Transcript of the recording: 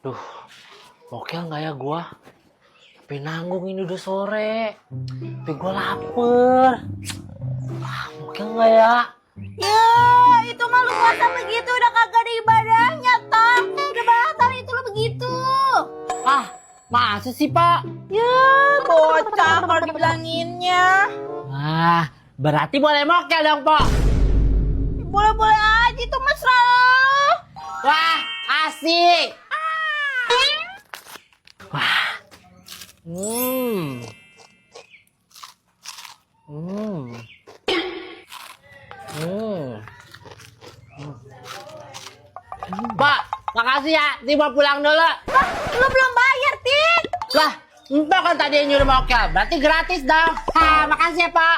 Duh, oke nggak ya gua? Penanggung ini udah sore. Tapi gua lapar. Oke nggak ya? Ya, itu mah lu puasa begitu udah kagak ada ibadahnya, Tong. Udah batal itu lu begitu. Masa sih, Pak? Ya, bocah kalau dibilanginnya. Berarti boleh mokel dong, Pak. Boleh-boleh aja itu mesra lo. Wah, asik. Wah. Pak, makasih ya. Tiba pulang dulu. Lu belum bayar, Tik. Lah, entah kan tadi yang nyuruh mokel. Berarti gratis dong. Makasih ya, Pak.